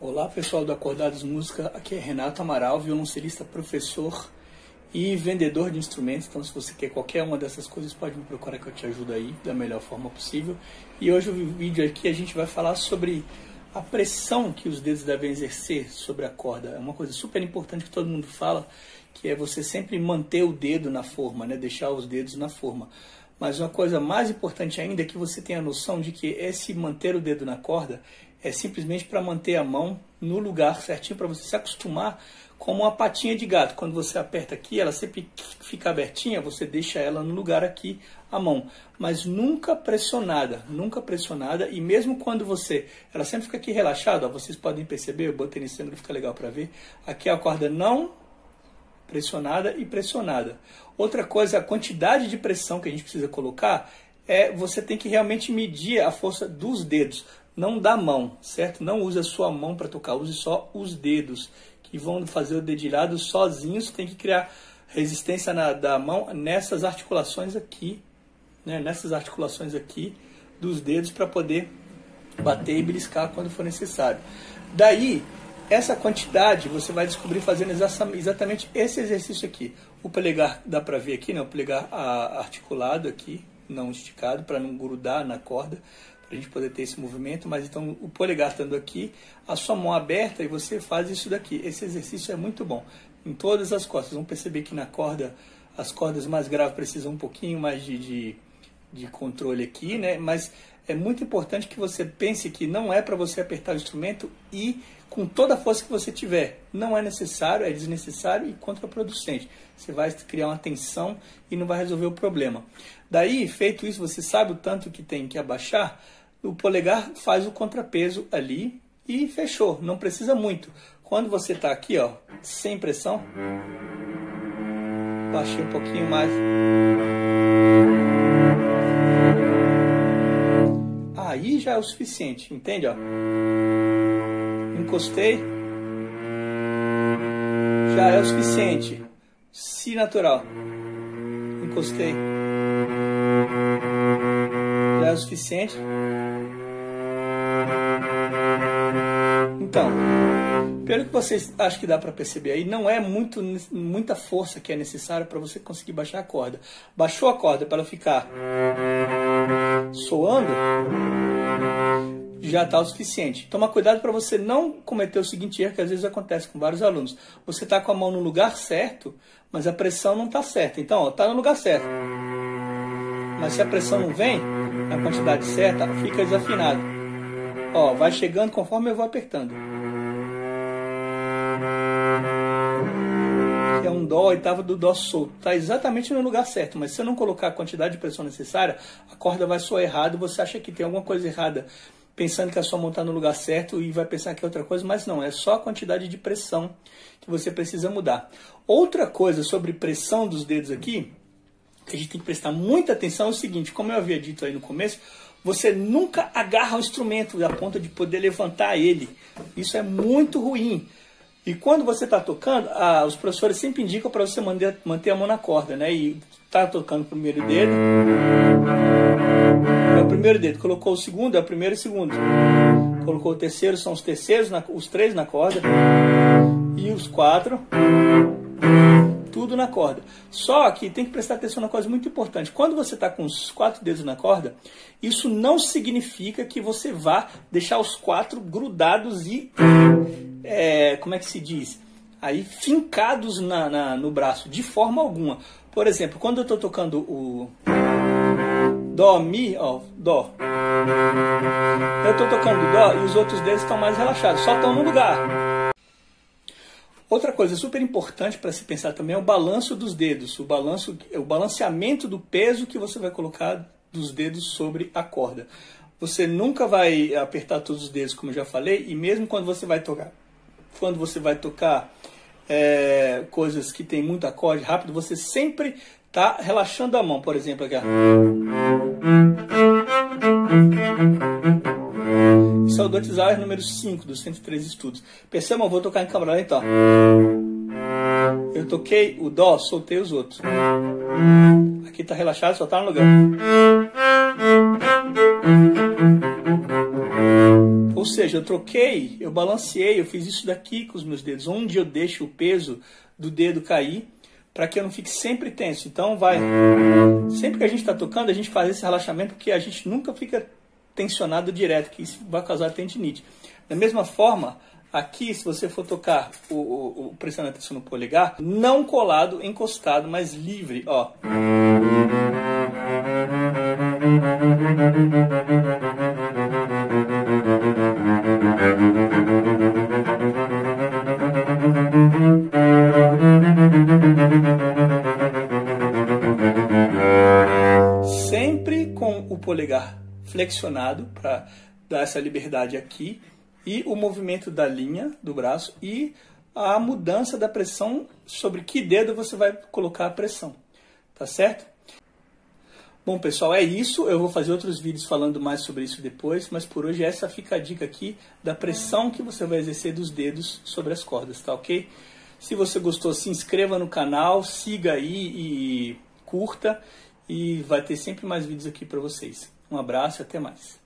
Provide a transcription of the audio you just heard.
Olá pessoal do Acordados Música, aqui é Renato Amaral, violoncelista, professor e vendedor de instrumentos. Então se você quer qualquer uma dessas coisas pode me procurar que eu te ajudo aí da melhor forma possível. E hoje o vídeo aqui a gente vai falar sobre a pressão que os dedos devem exercer sobre a corda. É uma coisa super importante que todo mundo fala, que é você sempre manter o dedo na forma, né? Deixar os dedos na forma. Mas uma coisa mais importante ainda é que você tenha a noção de que esse manter o dedo na corda é simplesmente para manter a mão no lugar certinho, para você se acostumar como uma patinha de gato. Quando você aperta aqui, ela sempre fica abertinha, você deixa ela no lugar aqui, a mão. Mas nunca pressionada, e mesmo quando ela sempre fica aqui relaxada, ó, vocês podem perceber, eu botei nesse ângulo, fica legal para ver. Aqui a corda não pressionada e pressionada. Outra coisa, a quantidade de pressão que a gente precisa colocar você tem que realmente medir a força dos dedos, não da mão, certo? Não use a sua mão para tocar, use só os dedos, que vão fazer o dedilhado sozinhos. Tem que criar resistência da mão nessas articulações aqui, né? Nessas articulações aqui dos dedos, para poder bater e beliscar quando for necessário. Daí, essa quantidade você vai descobrir fazendo exatamente esse exercício aqui. O polegar, dá para ver aqui, né? O polegar articulado aqui, não esticado, para não grudar na corda, para a gente poder ter esse movimento. Mas então o polegar estando aqui, a sua mão aberta, e você faz isso daqui. Esse exercício é muito bom em todas as cordas. Vocês vão perceber que na corda, as cordas mais graves precisam um pouquinho mais de controle aqui, né? Mas é muito importante que você pense que não é para você apertar o instrumento e com toda a força que você tiver. Não é necessário, é desnecessário e contraproducente. Você vai criar uma tensão e não vai resolver o problema. Daí, feito isso, você sabe o tanto que tem que abaixar, o polegar faz o contrapeso ali e fechou. Não precisa muito. Quando você está aqui, ó, sem pressão, baixei um pouquinho mais. Aí já é o suficiente, entende? Ó? Encostei, já é o suficiente. Si natural, encostei, já é o suficiente. Então, pelo que vocês acham que dá para perceber aí, não é muita força que é necessária para você conseguir baixar a corda. Baixou a corda para ela ficar soando, já está o suficiente. Toma cuidado para você não cometer o seguinte erro que às vezes acontece com vários alunos. Você está com a mão no lugar certo, mas a pressão não está certa. Então, está no lugar certo. Mas se a pressão não vem na quantidade certa, fica desafinado. Ó, vai chegando conforme eu vou apertando. Que é um dó, oitava do dó solto. Está exatamente no lugar certo, mas se eu não colocar a quantidade de pressão necessária, a corda vai soar errado. Você acha que tem alguma coisa errada, pensando que a sua mão está no lugar certo e vai pensar que é outra coisa, mas não, é só a quantidade de pressão que você precisa mudar. Outra coisa sobre pressão dos dedos aqui, que a gente tem que prestar muita atenção, é o seguinte: como eu havia dito aí no começo, você nunca agarra o instrumento a ponto de poder levantar ele. Isso é muito ruim. E quando você está tocando, os professores sempre indicam para você manter a mão na corda, né? E está tocando o primeiro dedo, é o primeiro dedo. Colocou o segundo, é o primeiro e o segundo. Colocou o terceiro, são os terceiros, os três na corda. E os quatro, tudo na corda. Só que tem que prestar atenção numa coisa muito importante. Quando você está com os 4 dedos na corda, isso não significa que você vá deixar os 4 grudados e, como é que se diz? Aí, fincados no braço, de forma alguma. Por exemplo, quando eu estou tocando o Dó, Mi, ó, Dó. Eu estou tocando Dó e os outros dedos estão mais relaxados, só estão no lugar. Outra coisa super importante para se pensar também é o balanço dos dedos, o balanceamento do peso que você vai colocar dos dedos sobre a corda. Você nunca vai apertar todos os dedos, como eu já falei, e mesmo quando você vai tocar, coisas que tem muito acorde rápido, você sempre está relaxando a mão. Por exemplo, aqui, ó. Isso é o Dotizauer número 5 dos 103 estudos. Percebam, eu vou tocar em câmera lenta, ó. Eu toquei o Dó, soltei os outros. Aqui está relaxado, só está no lugar. Ou seja, eu troquei, eu balanceei, eu fiz isso daqui com os meus dedos, onde eu deixo o peso do dedo cair, para que eu não fique sempre tenso. Então sempre que a gente está tocando, a gente faz esse relaxamento, porque a gente nunca fica tensionado direto, que isso vai causar tendinite. Da mesma forma, aqui, se você for tocar prestando atenção no polegar, não colado, encostado, mas livre, ó. Sempre com o polegar flexionado para dar essa liberdade aqui, e o movimento da linha do braço e a mudança da pressão sobre que dedo você vai colocar a pressão, tá certo? Bom, pessoal, é isso. Eu vou fazer outros vídeos falando mais sobre isso depois, mas por hoje essa fica a dica aqui da pressão que você vai exercer dos dedos sobre as cordas, tá ok? Se você gostou, se inscreva no canal, siga aí e curta, e vai ter sempre mais vídeos aqui para vocês. Um abraço e até mais.